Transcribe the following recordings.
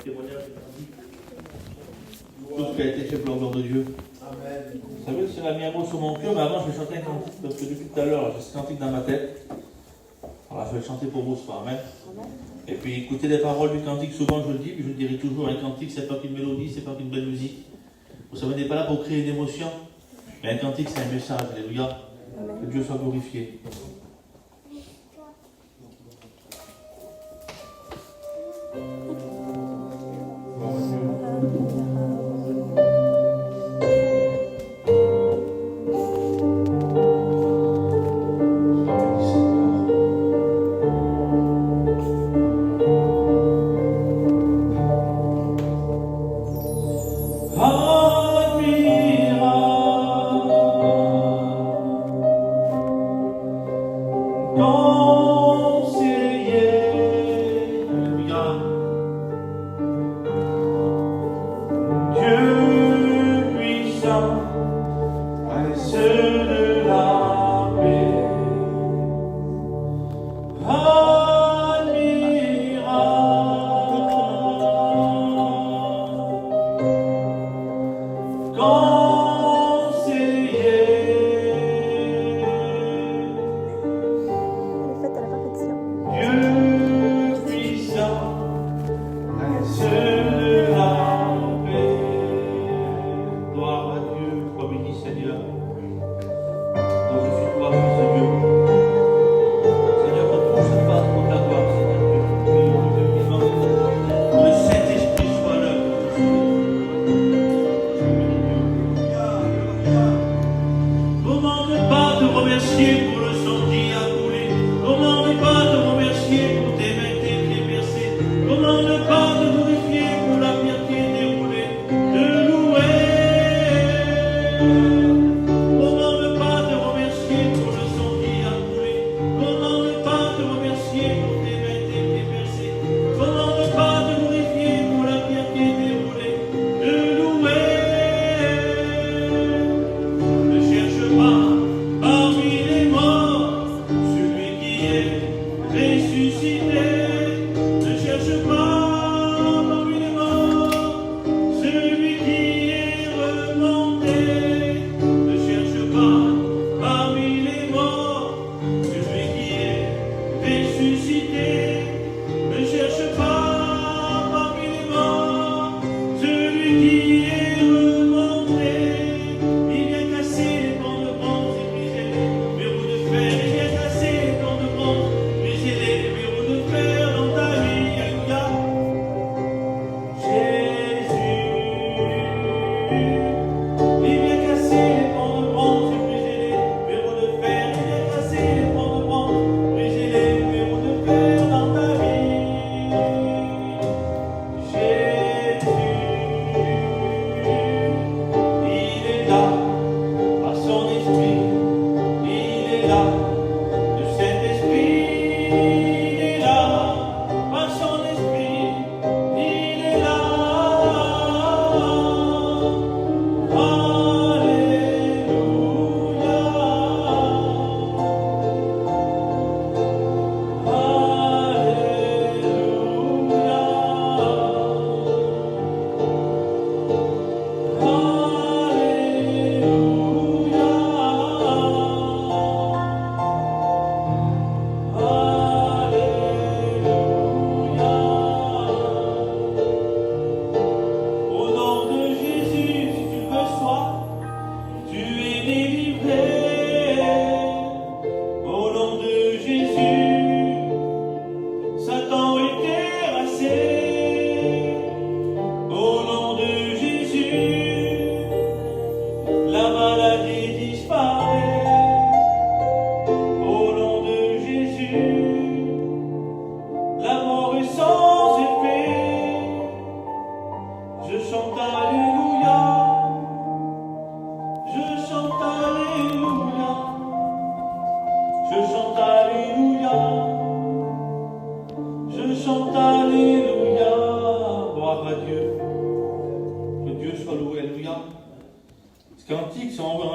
témoignage de ta vie. Tout ce qui a été fait pour la gloire de Dieu. Amen. Vous savez, c'est la mis un mot sur mon cœur, mais avant je vais chanter un cantique parce que depuis tout à l'heure, j'ai ce cantique dans ma tête. Alors je vais le chanter pour vous ce soir. Amen. Et puis écoutez les paroles du cantique, souvent je le dis, puis je le dirai toujours, un cantique c'est pas qu'une mélodie, c'est pas qu'une belle musique. Vous savez, on n'est pas là pour créer une émotion, mais un cantique c'est un message, alléluia. Que Dieu soit glorifié.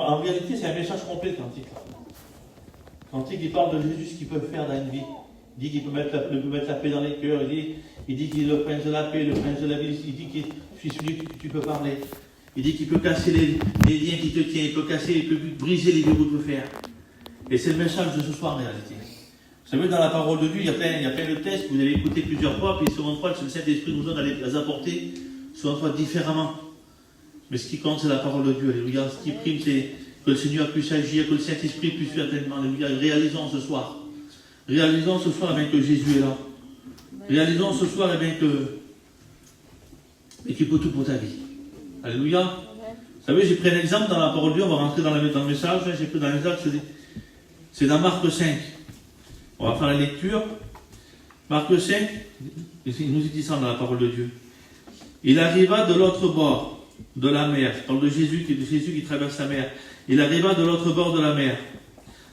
En réalité, c'est un message complet, le cantique. Le cantique, il parle de Jésus, ce qu'il peut faire dans une vie. Il dit qu'il peut mettre la paix dans les cœurs. Il dit qu'il est le prince de la paix, le prince de la vie. Il dit qu'il je suis celui que tu peux parler. Il dit qu'il peut casser les liens qui te tiennent. Il peut briser les verrous de fer. Et c'est le message de ce soir en réalité. Vous savez, dans la parole de Dieu, il y a plein de textes que vous avez écoutés plusieurs fois, puis souvent fois, le Saint-Esprit nous donne à les apporter, souvent fois différemment. Mais ce qui compte, c'est la parole de Dieu. Alléluia. Ce qui prime, c'est que le Seigneur puisse agir, que le Saint-Esprit puisse faire tellement. Alléluia. Réalisons ce soir. Réalisons ce soir que Jésus est là. Réalisons ce soir qu'il peut tout pour ta vie. Alléluia. Vous savez, j'ai pris un exemple dans la parole de Dieu, on va rentrer dans le message. J'ai pris dans le message, c'est dans Marc 5. On va faire la lecture. Marc 5, il nous dit ça dans la parole de Dieu. Il arriva de l'autre bord de la mer. Je parle de Jésus qui traverse la mer. Il arriva de l'autre bord de la mer,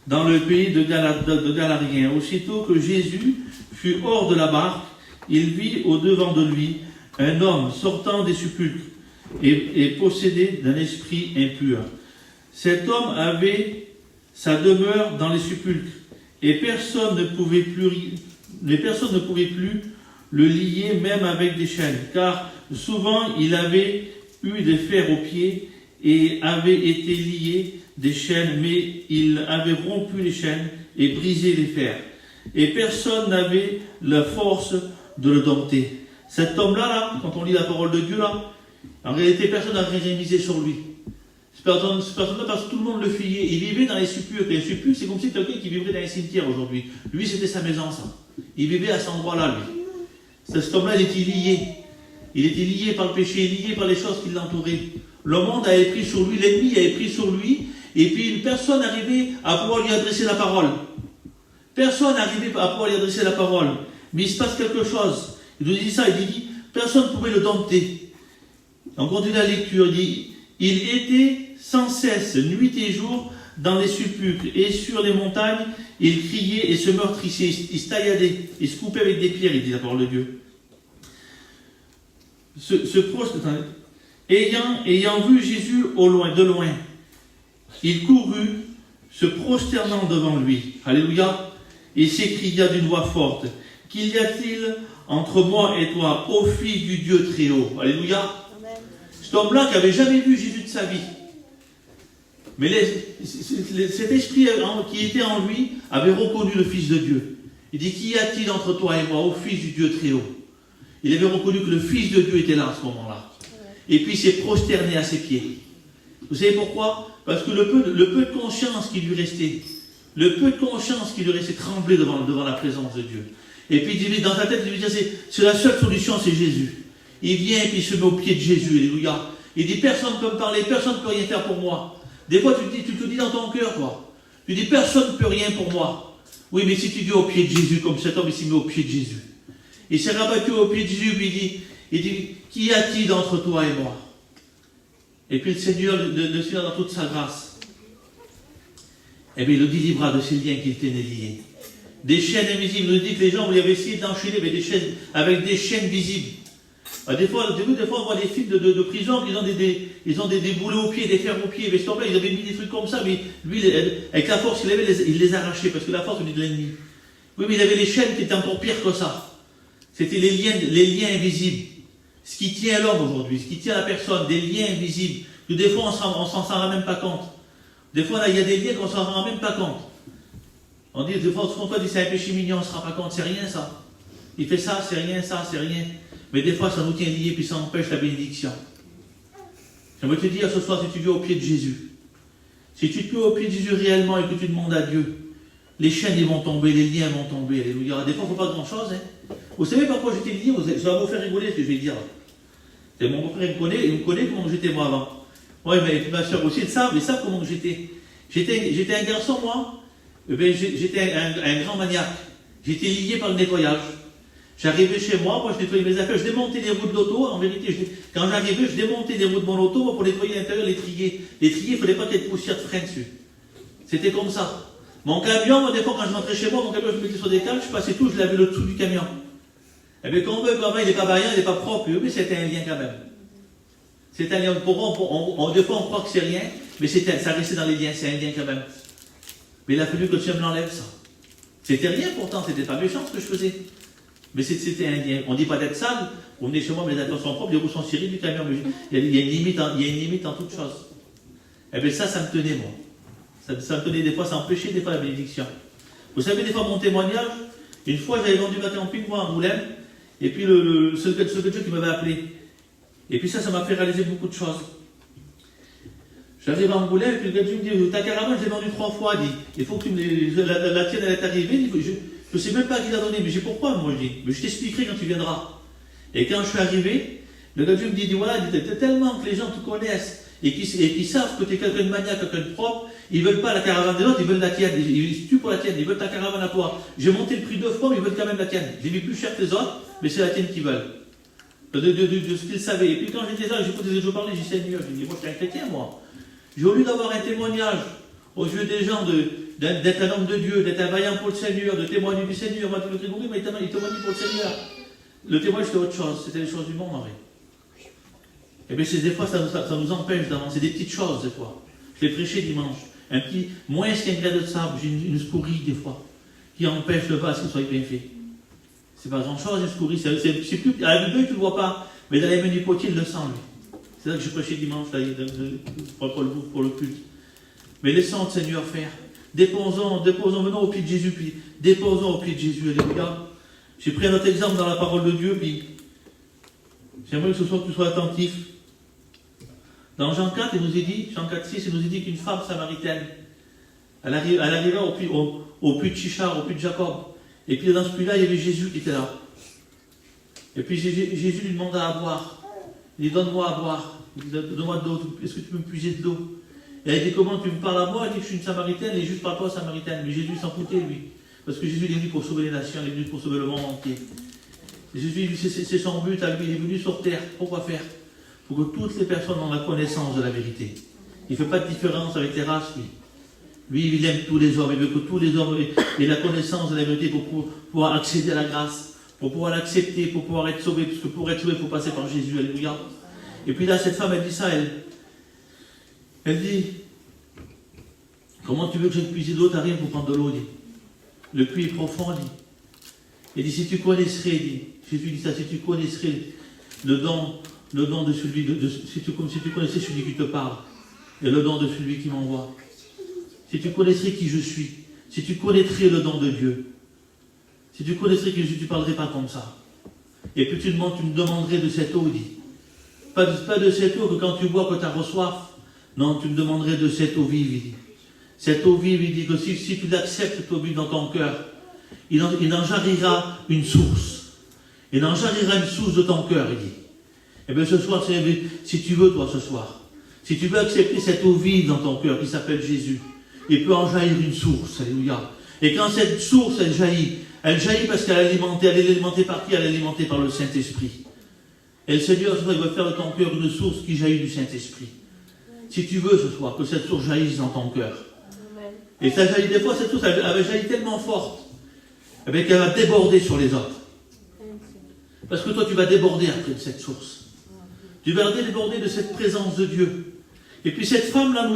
dans le pays de Gadarien. Aussitôt que Jésus fut hors de la barque, il vit au-devant de lui un homme sortant des sépulcres et possédé d'un esprit impur. Cet homme avait sa demeure dans les sépulcres, et personne ne pouvait plus le lier, même avec des chaînes, car souvent il avait eu des fers aux pieds et avait été lié des chaînes, mais il avait rompu les chaînes et brisé les fers, et personne n'avait la force de le dompter. Cet homme-là, quand on lit la parole de Dieu, là, en réalité, personne n'a rien misé sur lui. Cette personne-là, parce que tout le monde le fuyait. Il vivait dans les sépulcres. Les sépulcres, c'est comme si quelqu'un qui vivrait dans les cimetières aujourd'hui. Lui, c'était sa maison, ça. Il vivait à cet endroit-là, lui. Cet homme-là, il était lié. Il était lié par le péché, lié par les choses qui l'entouraient. Le monde avait pris sur lui, l'ennemi avait pris sur lui, et puis personne n'arrivait à pouvoir lui adresser la parole. Personne n'arrivait à pouvoir lui adresser la parole. Mais il se passe quelque chose. Il nous dit ça, il dit, personne ne pouvait le dompter. On continue la lecture, il dit, il était sans cesse, nuit et jour, dans les sépulcres, et sur les montagnes, il criait et se meurtrissait, il se tailladait, il se coupait avec des pierres, il dit la parole de Dieu. Ayant vu Jésus de loin, il courut, se prosternant devant lui. Alléluia. Et s'écria d'une voix forte, qu'il y a-t-il entre moi et toi, ô fils du Dieu très haut? Alléluia. Cet homme-là qui n'avait jamais vu Jésus de sa vie. Mais cet esprit qui était en lui avait reconnu le Fils de Dieu. Il dit, qu'y a-t-il entre toi et moi, ô Fils du Dieu très haut? Il avait reconnu que le Fils de Dieu était là à ce moment-là. Et puis il s'est prosterné à ses pieds. Vous savez pourquoi? Parce que le peu de conscience qui lui restait, tremblait devant la présence de Dieu. Et puis dans sa tête, il lui disait, c'est la seule solution, c'est Jésus. Il vient et puis il se met au pied de Jésus, alléluia. Il dit, personne ne peut me parler, personne ne peut rien faire pour moi. Des fois, tu te dis dans ton cœur, toi. Tu dis, personne ne peut rien pour moi. Oui, mais si tu viens au pied de Jésus, comme cet homme, il s'est mis au pied de Jésus. Il s'est rabattu au pied de Jésus, puis il dit, qu'y a-t-il entre toi et moi? Et puis le Seigneur, le Seigneur dans toute sa grâce, eh bien, il le délivra de ces liens qu'il tenait liés. Des chaînes invisibles. Il nous dit que les gens voulaient essayer d'enchaîner avec des chaînes visibles. Des fois, on voit des films de prison, ils ont des boulets aux pieds, des fers aux pieds. Mais ce temps-là, ils avaient mis des trucs comme ça, mais lui, avec la force qu'il avait, il les arrachait, parce que la force venait de l'ennemi. Oui, mais il avait les chaînes qui étaient encore pires que ça. C'était les liens invisibles. Ce qui tient l'homme aujourd'hui, ce qui tient la personne, des liens invisibles, que des fois, on s'en rend même pas compte. Des fois, là, il y a des liens qu'on s'en rend même pas compte. On dit, des fois, ce qu'on dit, c'est un péché mignon, on ne se rend pas compte, c'est rien ça. Il fait ça, c'est rien, ça, c'est rien. Mais des fois, ça nous tient liés, puis ça empêche la bénédiction. J'aimerais te dire ce soir, si tu viens au pied de Jésus, si tu te mets au pied de Jésus réellement et que tu demandes à Dieu, les chaînes ils vont tomber, les liens vont tomber. Alléluia. Des fois, il ne faut pas grand-chose. Hein. Vous savez pourquoi j'étais lié? Ça va vous faire rigoler ce que je vais dire. Et mon frère il me connaît comment j'étais moi avant. Oui, mais ma soeur aussi, ils savent comment j'étais. J'étais un garçon, moi. J'étais un grand maniaque. J'étais lié par le nettoyage. J'arrivais chez moi je nettoyais mes affaires, je démontais les roues de l'auto, en vérité, quand j'arrivais, je démontais les roues de mon auto pour nettoyer l'intérieur, les trier. Les trier, il ne fallait pas qu'il y ait de poussière de frein dessus. C'était comme ça. Mon camion, moi, des fois, quand je rentrais chez moi, mon camion, je me mettais sur des câbles, je passais tout, je lavais le dessous du camion. Et bien, quand on veut, quand même, il n'est pas vaillant, il n'est pas propre, mais c'était un lien quand même. C'est un lien. Des fois, on croit que c'est rien, mais ça restait dans les liens, c'est un lien quand même. Mais il a fallu que le Seigneur me l'enlève, ça. C'était rien pourtant, c'était pas méchant ce que je faisais. Mais on ne dit pas d'être sale, on venait chez moi, mais les vêtements sont propres, les roues sont cirées du camion. Il y a une limite en toute chose. Et bien ça me tenait, moi. Ça me tenait des fois, ça empêchait des fois la bénédiction. Vous savez, des fois, mon témoignage, une fois, j'avais vendu ma camping, moi, à Moulin, et puis ce Dieu qui m'avait appelé. Et puis ça m'a fait réaliser beaucoup de choses. J'arrive à Moulin, et puis le gars me dit, ta caravane, je l'ai vendue 3 fois, il dit, il faut que la tienne, elle est arrivée, je ne sais même pas qui l'a donnée, mais j'ai pourquoi, moi, je dis, mais je t'expliquerai quand tu viendras. Et quand je suis arrivé, le gars me dit, voilà, tellement que les gens te connaissent, et qui savent que tu es quelqu'un de maniaque, quelqu'un de propre, ils ne veulent pas la caravane de l'autre, ils veulent la tienne. Ils se tuent pour la tienne, ils veulent ta caravane à toi. J'ai monté le prix 2 fois, mais ils veulent quand même la tienne. J'ai mis plus cher que les autres, mais c'est la tienne qu'ils veulent. De ce qu'ils savaient. Et puis quand j'étais là, je parlais, j'ai dit Seigneur, je dis, moi je suis un chrétien, moi. J'ai au lieu d'avoir un témoignage aux yeux des gens d'être un homme de Dieu, d'être un vaillant pour le Seigneur, de témoigner du Seigneur, moi, le Grégory, mais il témoigne pour le Seigneur. Le témoignage, c'était autre chose, c'était les choses du monde en vrai. Et bien, des fois, ça nous empêche d'avancer. Des petites choses, des fois. Je l'ai prêché dimanche. Moins qu'un grain de sable, j'ai une scorie, des fois, qui empêche le vase qu'il soit bien fait. C'est pas grand-chose, une scorie. C'est plus, à la vue d'œil, tu ne le vois pas. Mais dans les mains du potier, il le sent, lui. C'est ça que je prêchais dimanche, là, pour le culte. Mais laissons le Seigneur faire. Déposons, venons au pied de Jésus, puis déposons au pied de Jésus. Alléluia. J'ai pris un autre exemple dans la parole de Dieu, puis j'aimerais que ce soit que tu sois attentif. Dans Jean 4, Jean 4, 6, il nous est dit qu'une femme samaritaine, elle arriva au puits de Chichar, au puits de Jacob. Et puis dans ce puits-là, il y avait Jésus qui était là. Et puis Jésus lui demanda à boire. Il dit, donne-moi à boire. Il dit, donne-moi de l'eau. Est-ce que tu peux me puiser de l'eau? Et elle dit, comment tu me parles à moi? Elle dit que je suis une samaritaine et juste parle pas samaritaine. Mais Jésus s'en foutait, lui. Parce que Jésus est venu pour sauver les nations, il est venu pour sauver le monde entier. Jésus, c'est son but à lui, il est venu sur terre. Pourquoi faire? Pour que toutes les personnes aient la connaissance de la vérité. Il ne fait pas de différence avec les races, lui. Lui, il aime tous les hommes, il veut que tous les hommes aient la connaissance de la vérité pour pouvoir accéder à la grâce, pour pouvoir l'accepter, pour pouvoir être sauvé, parce que pour être sauvé, il faut passer par Jésus, alléluia. Et puis là, cette femme, elle dit ça, elle dit, comment tu veux que je puise d'eau? T'as rien pour prendre de l'eau, dit. Le puits est profond, dit. Il dit, si tu connaisserais, dit, Jésus dit ça, si tu connaisserais le don de celui, si tu connaissais celui qui te parle, et le don de celui qui m'envoie, si tu connaîtrais qui je suis, si tu connaîtrais le don de Dieu, si tu connaîtrais qui je suis, tu ne parlerais pas comme ça. Et puis tu me demanderais de cette eau, dit. Pas de cette eau que quand tu bois, que tu as soif. Non, tu me demanderais de cette eau vive, il dit. Cette eau vive, il dit que si tu l'acceptes, cette eau vive dans ton cœur, il en jarrira une source. Il en jarrira une source de ton cœur, il dit. Eh bien ce soir, si tu veux, toi, ce soir, si tu veux accepter cette eau vive dans ton cœur qui s'appelle Jésus, il peut en jaillir une source, alléluia. Et quand cette source, elle jaillit parce qu'elle est alimentée par qui? Elle est alimentée par le Saint-Esprit. Et le Seigneur, ce soir, il veut faire de ton cœur une source qui jaillit du Saint-Esprit. Si tu veux ce soir, que cette source jaillisse dans ton cœur. Et ça jaillit des fois, cette source, elle va jaillir tellement forte, qu'elle va déborder sur les autres. Parce que toi, tu vas déborder après de cette source. Tu vas déborder de cette présence de Dieu. Et puis cette femme-là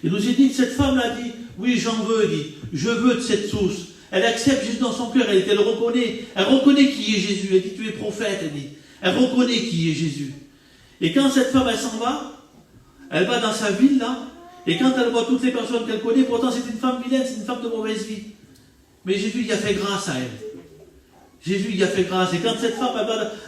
il nous est dit, cette femme-là dit, oui, j'en veux, dit, je veux de cette source. Elle accepte Jésus dans son cœur, elle reconnaît qui est Jésus. Elle dit, tu es prophète, elle dit. Elle reconnaît qui est Jésus. Et quand cette femme, elle s'en va, elle va dans sa ville, là, et quand elle voit toutes les personnes qu'elle connaît, pourtant c'est une femme vilaine, c'est une femme de mauvaise vie. Mais Jésus, il a fait grâce à elle. Jésus, il a fait grâce. Et quand cette femme,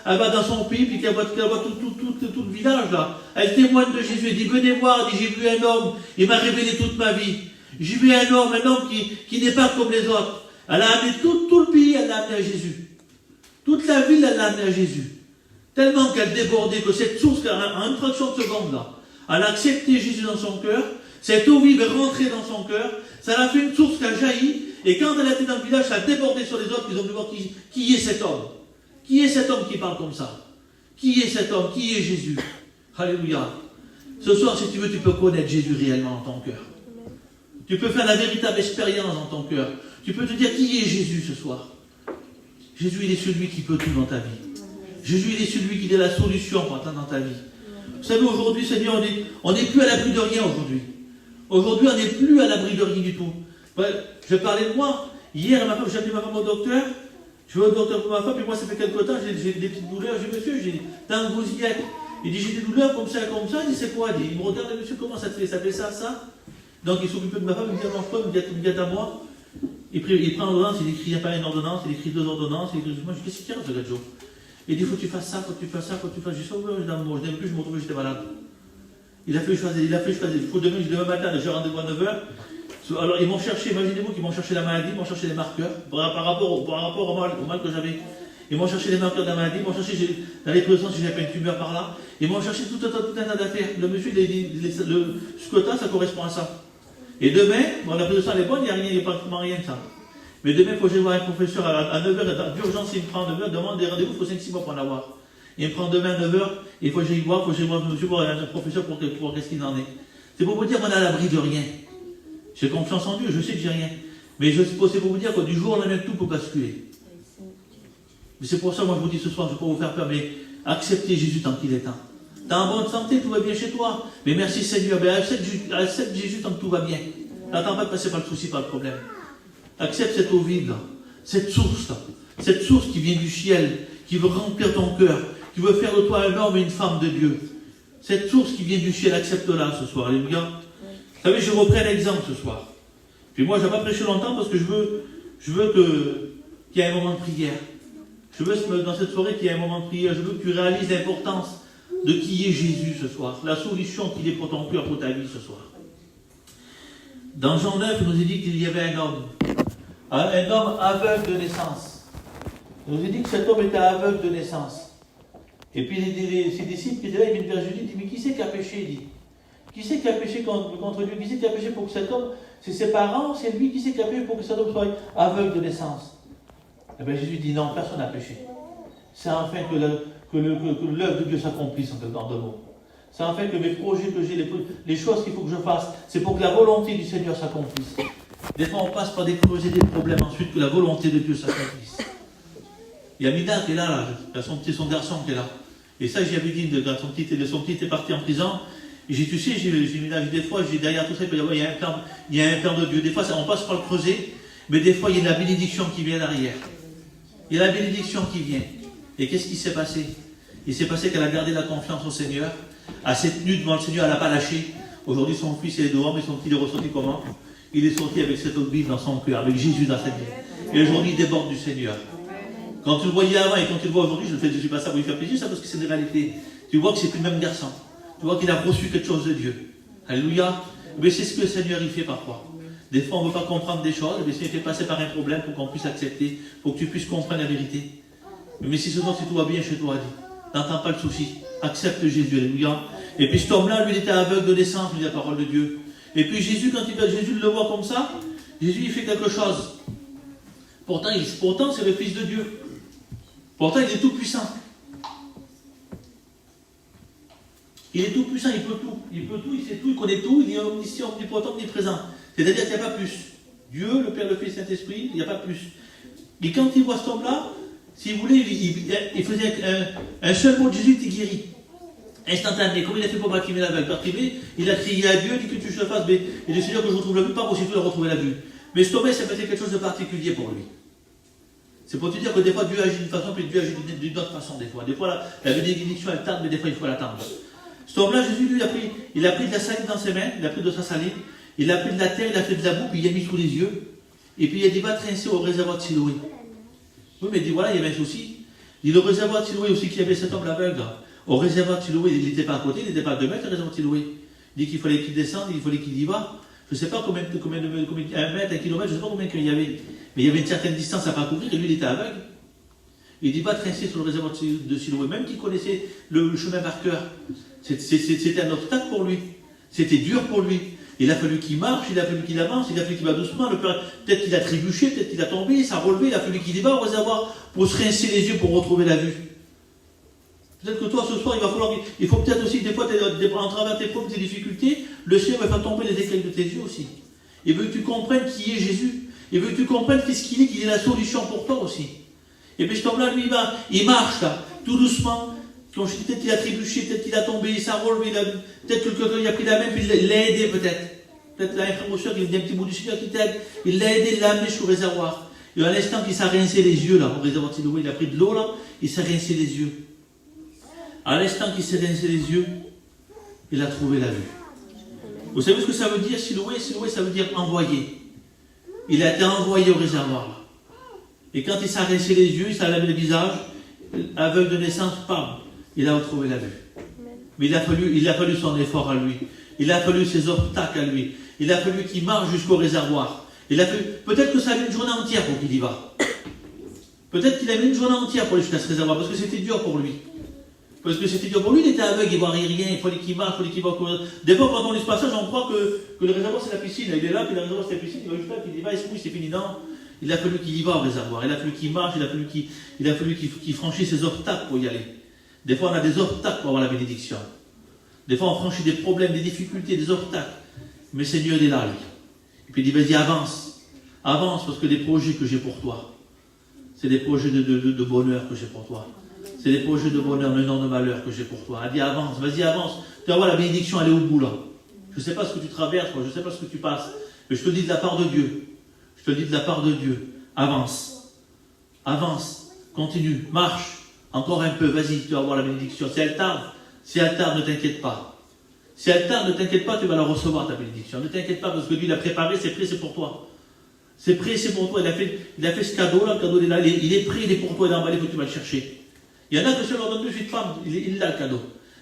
elle va dans son pays, puis qu'elle voit tout le village, là, elle témoigne de Jésus. Elle dit, venez voir, elle dit, j'ai vu un homme, il m'a révélé toute ma vie. J'ai vu un homme qui n'est pas comme les autres. Elle a amené tout le pays, elle l'a amené à Jésus. Toute la ville, elle l'a amené à Jésus. Tellement qu'elle débordait, que cette source, en une fraction de seconde, là, elle a accepté Jésus dans son cœur. Cette eau vive est rentrée dans son cœur. Ça l'a fait une source qui a jailli. Et quand elle était dans le village, ça a débordé sur les autres. Ils ont voulu voir qui est cet homme. Qui est cet homme qui parle comme ça? Qui est cet homme? Qui est Jésus? Alléluia. Ce soir, si tu veux, tu peux connaître Jésus réellement dans ton cœur. Tu peux faire la véritable expérience dans ton cœur. Tu peux te dire qui est Jésus ce soir. Jésus, il est celui qui peut tout dans ta vie. Jésus, il est celui qui est la solution pour atteindre dans ta vie. Vous savez, aujourd'hui, Seigneur, on n'est plus à l'abri de rien aujourd'hui. Aujourd'hui, on n'est plus à l'abri de rien du tout. Je parlais de moi. Hier, j'ai appelé ma femme au docteur. Je vais au docteur pour ma femme, et moi, ça fait quelque temps, j'ai des petites douleurs. J'ai dit, monsieur, j'ai dans vous y êtes. Il dit, j'ai des douleurs comme ça. Il dit, c'est quoi? Il me regarde, monsieur, comment ça te fait? Ça fait ça. Donc, il s'occupe de ma femme, il me dit, mange pas, il me dit à moi. Il prend l'ordonnance, il écrit, il n'y a pas une ordonnance, il écrit 2 ordonnances. Moi, je dis, qu'est-ce qu'il y a, ce gars de jour? Il dit, faut que tu fasses ça, faut que tu fasses ça, faut que tu fasses. J'ai dit, je n'aime plus, je me retrouve, j'étais malade. Il a fait choisir. Il faut demain matin, j'ai rendez-vous à 9h. Alors, ils m'ont cherché, imaginez-vous qu'ils m'ont cherché la maladie, ils m'ont cherché les marqueurs, par rapport au mal que j'avais. Ils m'ont cherché les marqueurs de la maladie, ils m'ont cherché dans les présents si j'avais pas une tumeur par là. Ils m'ont cherché tout un tas d'affaires. Le monsieur, il a dit, ce quota, ça correspond à ça. Et demain, la prise de sang elle est bonne, il n'y a pratiquement rien de ça. Mais demain, il faut que j'aille voir un professeur à 9h, d'urgence, il me prend 9h, demande des rendez-vous, il faut 5-6 mois pour en avoir. Il me prend demain à 9h, il faut que j'aille voir, monsieur, voir un professeur pour qu'est-ce qu'il en est. C'est pour vous dire qu'on est à l'abri de rien. J'ai confiance en Dieu, je sais que j'ai rien. Mais c'est pour vous dire que du jour au lendemain, tout peut basculer. Mais c'est pour ça, moi, je vous dis ce soir, je ne vais pas vous faire peur, mais acceptez Jésus tant qu'il est temps. T'es en bonne santé, tout va bien chez toi. Mais merci Seigneur, mais accepte Jésus tant que tout va bien. N'attends pas de passer par le souci, par le problème. Accepte cette eau vive, là. Cette source qui vient du ciel, qui veut remplir ton cœur, qui veut faire de toi un homme et une femme de Dieu. Cette source qui vient du ciel, accepte-la ce soir, alléluia. Vous savez, je reprends l'exemple ce soir. Puis moi, je ne vais pas prêcher longtemps parce que je veux qu'il y ait un moment de prière. Je veux dans cette soirée qu'il y ait un moment de prière. Je veux que tu réalises l'importance de qui est Jésus ce soir. La solution qu'il est pour ton cœur, pour ta vie ce soir. Dans Jean 9, il nous est dit qu'il y avait un homme aveugle de naissance. Il nous est dit que cet homme était aveugle de naissance. Et puis ses disciples qui étaient là, ils viennent vers Jésus, ils disent, mais qui c'est qui a péché? Il dit. Qui c'est qui a péché contre Dieu? Qui c'est qui a péché pour que cet homme, c'est ses parents, c'est lui? Qui c'est qui a péché pour que cet homme soit aveugle de naissance? Et bien Jésus dit non, personne n'a péché. C'est enfin que l'œuvre de Dieu s'accomplisse en deux mots. C'est enfin que mes projets que j'ai, les choses qu'il faut que je fasse, c'est pour que la volonté du Seigneur s'accomplisse. Des fois on passe par des creuses et des problèmes, ensuite que la volonté de Dieu s'accomplisse. Il y a Mina qui est là, son garçon qui est là. Et ça j'y avais dit, son petit était parti en prison. Et tu sais, j'ai des fois, derrière tout ça, il y a un plan de Dieu. Des fois, on passe par le creuset, mais des fois, il y a la bénédiction qui vient derrière. Il y a la bénédiction qui vient. Et qu'est-ce qui s'est passé? Il s'est passé qu'elle a gardé la confiance au Seigneur. Elle s'est tenue devant le Seigneur, elle n'a pas lâché. Aujourd'hui, son fils est dehors, mais son petit est ressorti comment? Il est sorti avec cette eau de vie dans son cœur, avec Jésus dans sa vie. Et aujourd'hui, il déborde du Seigneur. Quand tu le voyais avant et quand tu le vois aujourd'hui, je ne suis pas ça pour lui faire plaisir, ça parce que c'est une réalité. Tu vois que c'est plus le même garçon. Tu vois qu'il a reçu quelque chose de Dieu. Alléluia. Mais c'est ce que le Seigneur il fait parfois. Des fois, on ne veut pas comprendre des choses, mais il fait passer par un problème pour qu'on puisse accepter, pour que tu puisses comprendre la vérité. Mais si ce soir, si tout va bien chez toi, dis, n'entends pas le souci. Accepte Jésus. Alléluia. Et puis cet homme-là, lui, il était aveugle de naissance, lui, la parole de Dieu. Et puis Jésus, quand Jésus le voit comme ça, Jésus, il fait quelque chose. Pourtant, c'est le Fils de Dieu. Pourtant, il est tout puissant. Il est tout puissant, il peut tout, il sait tout, il connaît tout, il est omniscient, omnipotent, omniprésent. C'est-à-dire qu'il n'y a pas plus. Dieu, le Père, le Fils, le Saint-Esprit, il n'y a pas plus. Et quand il voit cet homme-là, si vous voulez, il faisait un seul mot de Jésus, il était guéri. Instantané. Comme il a fait pour Bartimée l'aveugle. Bartimée, il a crié à Dieu, il dit que tu le fasses, mais il dit Seigneur que je retrouve la vue, pas possible de retrouver la vue. Mais cet homme, ça faisait quelque chose de particulier pour lui. C'est pour te dire que des fois Dieu agit d'une façon, puis Dieu agit d'une autre façon des fois. Des fois, la bénédiction, elle tarde, mais des fois, il faut l'attendre. Cet homme-là, Jésus, lui, il a pris de la salive dans ses mains, il a pris de sa salive, il a pris de la terre, il a fait de la boue, puis il a mis sous les yeux, et puis il a dit, va trincer au réservoir de Siloé. Oui, mais il dit, voilà, il y avait un souci. Il dit, le réservoir de Siloé aussi, qu'il y avait cet homme l'aveugle. Au réservoir de Siloé, il n'était pas à côté, il n'était pas à 2 mètres, le réservoir de Siloé. Il dit qu'il fallait qu'il descende, il fallait qu'il y va. Je ne sais pas combien, 1 mètre, 1 kilomètre, je ne sais pas combien il y avait. Mais il y avait une certaine distance à parcourir, et lui, il était aveugle. Il dit, va trincer sur le réservoir de Siloé, même qu'il connaissait le chemin par cœur. C'était un obstacle pour lui. C'était dur pour lui. Il a fallu qu'il marche, il a fallu qu'il avance, il a fallu qu'il va doucement. Peut-être qu'il a trébuché, peut-être qu'il a tombé, ça a relevé, il a fallu qu'il y va au réservoir pour se rincer les yeux pour retrouver la vue. Peut-être que toi, ce soir, il faut peut-être aussi, des fois, en travers tes propres difficultés, le Seigneur va faire tomber les écailles de tes yeux aussi. Il veut que tu comprennes qui est Jésus. Il veut que tu comprennes qu'est-ce qu'il est la solution pour toi aussi. Et puis cet homme-là, lui, il marche là, tout doucement. Quand je dis peut-être qu'il a trébuché, peut-être qu'il a tombé, ça a relevé, peut-être que quelqu'un a pris la main, puis il l'a aidé peut-être. Peut-être là, un frère ou soeur qui dit un petit bout du Seigneur qui t'aide. Il l'a aidé, il l'a amené jusqu'au réservoir. Et à l'instant qu'il s'est rincé les yeux, là, au réservoir de Siloué, il a pris de l'eau, là, il s'est rincé les yeux. À l'instant qu'il s'est rincé les yeux, il a trouvé la vue. Vous savez ce que ça veut dire, Siloué? Siloué, ça veut dire envoyé. Il a été envoyé au réservoir, là. Et quand il s'est rincé les yeux, il s'est lavé le visage, aveugle de naissance, pam, il a retrouvé la vue. Mais il a fallu son effort à lui. Il a fallu ses obstacles à lui. Il a fallu qu'il marche jusqu'au réservoir. Peut-être que ça a mis une journée entière pour qu'il y va. Peut-être qu'il a mis une journée entière pour aller jusqu'à ce réservoir, parce que c'était dur pour lui. Parce que c'était dur pour lui, il était aveugle, il ne voyait rien, il fallait qu'il marche, il fallait qu'il va. Des fois, quand on lit ce passage, on croit que le réservoir c'est la piscine. Il est là, puis le réservoir c'est la piscine, il va juste là, puis il y va, il se mouille, c'est fini. Non, il a fallu qu'il y va au réservoir, il a fallu qu'il marche, il a fallu qu'il franchisse ses obstacles pour y aller. Des fois, on a des obstacles pour avoir la bénédiction. Des fois, on franchit des problèmes, des difficultés, des obstacles. Mais Seigneur, il est là, lui. Et puis il dit, vas-y, avance. Avance, parce que les projets que j'ai pour toi, c'est des projets de bonheur que j'ai pour toi. C'est des projets de bonheur, mais non de malheur que j'ai pour toi. Elle dit, avance, vas-y, avance. Tu vas voir, la bénédiction, elle est au bout, là. Je ne sais pas ce que tu traverses, moi, je ne sais pas ce que tu passes. Mais je te le dis de la part de Dieu. Je te le dis de la part de Dieu. Avance. Avance. Continue. Marche. Encore un peu. Vas-y, tu vas voir la bénédiction. Si elle tarde, ne t'inquiète pas. Si elle tarde, ne t'inquiète pas, tu vas la recevoir, ta bénédiction. Ne t'inquiète pas, parce que Dieu l'a préparé, c'est prêt, c'est pour toi. C'est prêt, c'est pour toi. Il a fait ce cadeau, là, le cadeau, il est là, il est prêt, il est pour toi, il est emballé, il faut que tu vas le chercher. Il y en a que si on leur donne de suite, il a le cadeau.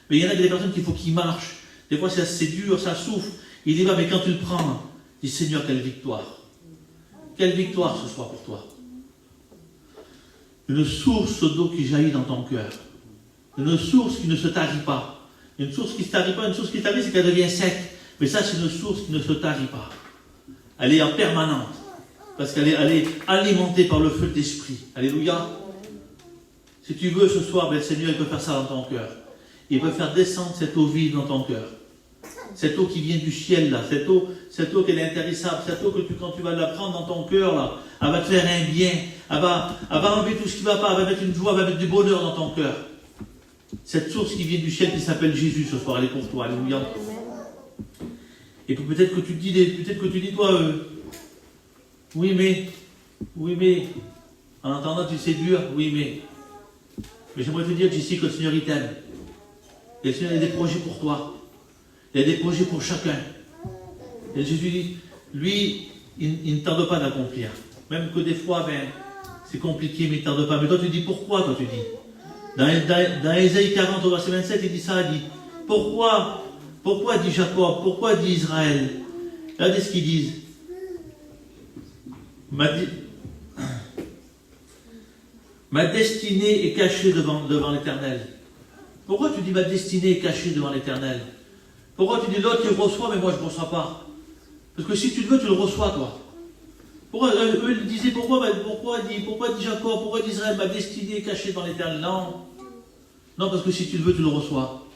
Mais il y en a des personnes qu'il faut qu'ils marchent. Des fois, c'est dur, ça souffre. Il y va, mais quand tu le prends, dis, Seigneur, quelle victoire. Quelle victoire ce soir pour toi. Une source d'eau qui jaillit dans ton cœur. Une source qui ne se tarit pas. Une source qui ne se tarit pas, une source qui se tarit, c'est qu'elle devient sec. Mais ça, c'est une source qui ne se tarit pas. Elle est en permanente. Parce qu'elle est alimentée par le feu de l'esprit. Alléluia. Si tu veux ce soir, ben, le Seigneur il peut faire ça dans ton cœur. Il peut faire descendre cette eau vive dans ton cœur. Cette eau qui vient du ciel, là. Cette eau qui est intarissable. Cette eau que quand tu vas la prendre dans ton cœur, là, elle va te faire un bien. Elle va enlever tout ce qui ne va pas. Elle va mettre une joie, elle va mettre du bonheur dans ton cœur. Cette source qui vient du ciel qui s'appelle Jésus ce soir, elle est pour toi. Alléluia. Et puis peut-être que tu dis, toi, oui mais, en entendant tu sais dur, oui mais j'aimerais te dire, Jessie, que le Seigneur il t'aime. Et le Seigneur a des projets pour toi. Il y a des projets pour chacun. Et Jésus dit, lui, il ne tarde pas d'accomplir. Même que des fois, ben, c'est compliqué, mais il ne tarde pas. Mais toi tu dis, pourquoi, toi tu dis dans Ésaïe 40, au verset 27, il dit ça, il dit, pourquoi dit Jacob, pourquoi dit Israël? Regardez ce qu'ils disent. Ma destinée est cachée devant l'Éternel. Pourquoi tu dis ma destinée est cachée devant l'Éternel? Pourquoi tu dis l'autre il reçoit mais moi je ne reçois pas? Parce que si tu le veux, tu le reçois toi. Pourquoi eux ils disaient pourquoi dit Jacob, pourquoi dit Israël ma destinée est cachée devant l'Éternel? Non, parce que si tu le veux, tu le reçois.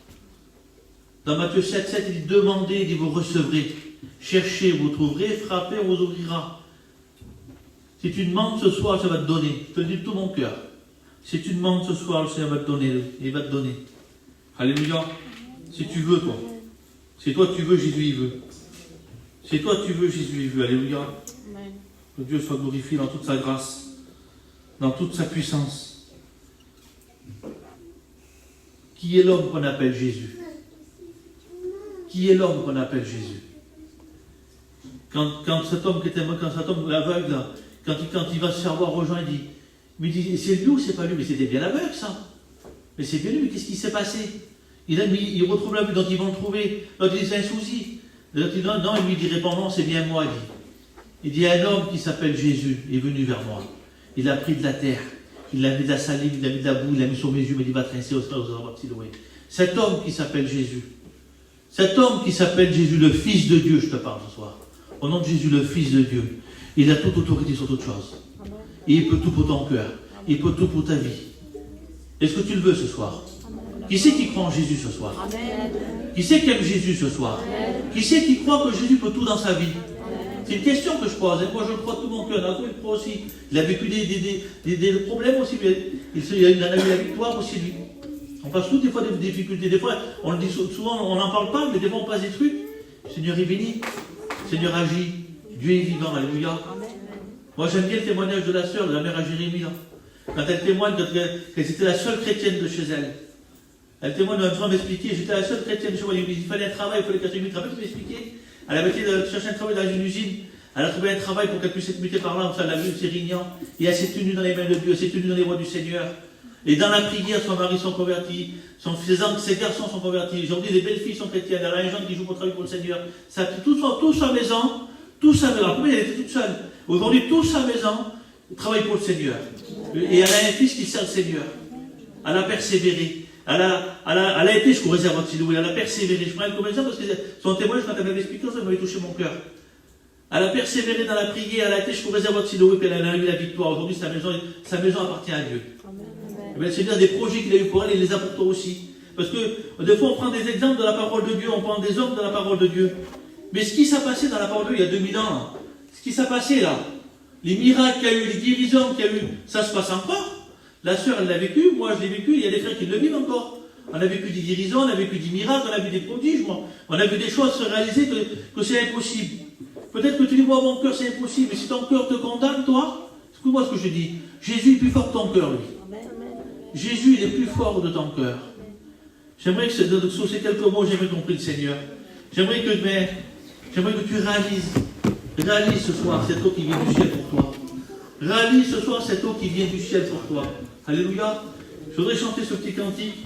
Dans Matthieu 7, il dit demandez, il dit vous recevrez. Cherchez, vous trouverez, frappez, on vous ouvrira. Si tu demandes ce soir, ça va te donner. Je te le dis de tout mon cœur. Si tu demandes ce soir, le Seigneur va te donner. Il va te donner. Alléluia. Si tu veux, toi. Si toi tu veux, Jésus il veut. Si toi tu veux, Jésus il veut. Alléluia. Amen. Que Dieu soit glorifié dans toute sa grâce, dans toute sa puissance. Qui est l'homme qu'on appelle Jésus? Qui est l'homme qu'on appelle Jésus? Quand cet homme aveugle, là, quand il va se faire voir aux gens, il dit, c'est lui ou c'est pas lui? Mais c'était bien aveugle ça. Mais c'est bien lui, mais qu'est-ce qui s'est passé? Il retrouve la vue, donc ils vont le trouver. Donc il dit, c'est un souci. Non, il lui répond, non, c'est bien moi, il dit, un homme qui s'appelle Jésus est venu vers moi. Il a pris de la terre, il a mis de la salive, il a mis de la boue, il a mis sur mes yeux, il va trincer aux endroits de Siloué. Cet homme qui s'appelle Jésus, le Fils de Dieu, je te parle ce soir. Au nom de Jésus, le Fils de Dieu, il a toute autorité sur toute chose. Et il peut tout pour ton cœur. Il peut tout pour ta vie. Est-ce que tu le veux ce soir? Qui c'est qui croit en Jésus ce soir? Amen. Qui c'est qui aime Jésus ce soir? Amen. Qui c'est qui croit que Jésus peut tout dans sa vie? Amen. C'est une question que je pose. Et moi, je le crois de tout mon cœur. Il croit aussi. Il a vécu des problèmes aussi. Il en a eu la victoire aussi, lui. On passe toutes des fois des difficultés. Des fois, on le dit souvent, on n'en parle pas, mais des fois, on passe des trucs. Seigneur est béni. Seigneur agit. Dieu est vivant, alléluia. Moi j'aime bien le témoignage de la sœur, de la mère à Jérémie, là. Quand elle témoigne qu'elle était la seule chrétienne de chez elle. Elle témoigne un train m'expliquer, j'étais la seule chrétienne de chez moi, il fallait un travail, il fallait qu'elle se mette, tu m'expliquer. Elle avait été chercher un travail dans une usine, elle a trouvé un travail pour qu'elle puisse être mutée par là, ça l'a vu, c'est rignant, et elle s'est tenue dans les mains de Dieu, elle s'est tenue dans les voies du Seigneur. Et dans la prière, son mari sont convertis, ses garçons sont convertis, aujourd'hui les belles filles sont chrétiennes, elle a un jeune qui joue pour travailler pour le Seigneur. Toute sa maison, après elle était toute seule. Aujourd'hui, toute sa maison travaille pour le Seigneur. Et elle a un fils qui sert le Seigneur. Elle a persévéré. Elle a été jusqu'au réservoir de Siloé. Elle a persévéré. Je prends elle comme exemple parce que son témoignage, quand elle m'avait expliqué ça m'avait touché mon cœur. Elle a persévéré dans la prière. Elle a été jusqu'au réservoir de Siloé. Puis elle a eu la victoire. Aujourd'hui, sa maison appartient à Dieu. Et bien, le Seigneur, des projets qu'il a eu pour elle, il les a pour toi aussi. Parce que des fois, on prend des exemples de la parole de Dieu. On prend des hommes de la parole de Dieu. Mais ce qui s'est passé dans la parole de Dieu il y a 2000 ans, ce qui s'est passé là, les miracles qu'il y a eu, les guérisons qu'il y a eu, ça se passe encore. La sœur, elle l'a vécu, moi je l'ai vécu, il y a des frères qui le vivent encore. On a vécu des guérisons, on a vécu des miracles, on a vu des prodiges, on a vu des choses se réaliser que c'est impossible. Peut-être que tu dis, moi mon cœur c'est impossible, mais si ton cœur te condamne, toi, écoute-moi ce que je dis, Jésus est plus fort que ton cœur, lui. Jésus, il est plus fort de ton cœur. J'aimerais que sur ces quelques mots, j'aimerais qu'on prie le Seigneur. J'aimerais que tu réalises ce soir cette eau qui vient du ciel pour toi. Réalise ce soir cette eau qui vient du ciel pour toi. Alléluia. Je voudrais chanter ce petit cantique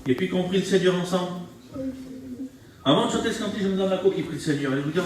et puis qu'on prie le Seigneur ensemble. Avant de chanter ce cantique, je me donne la peau qui prie le Seigneur. Alléluia.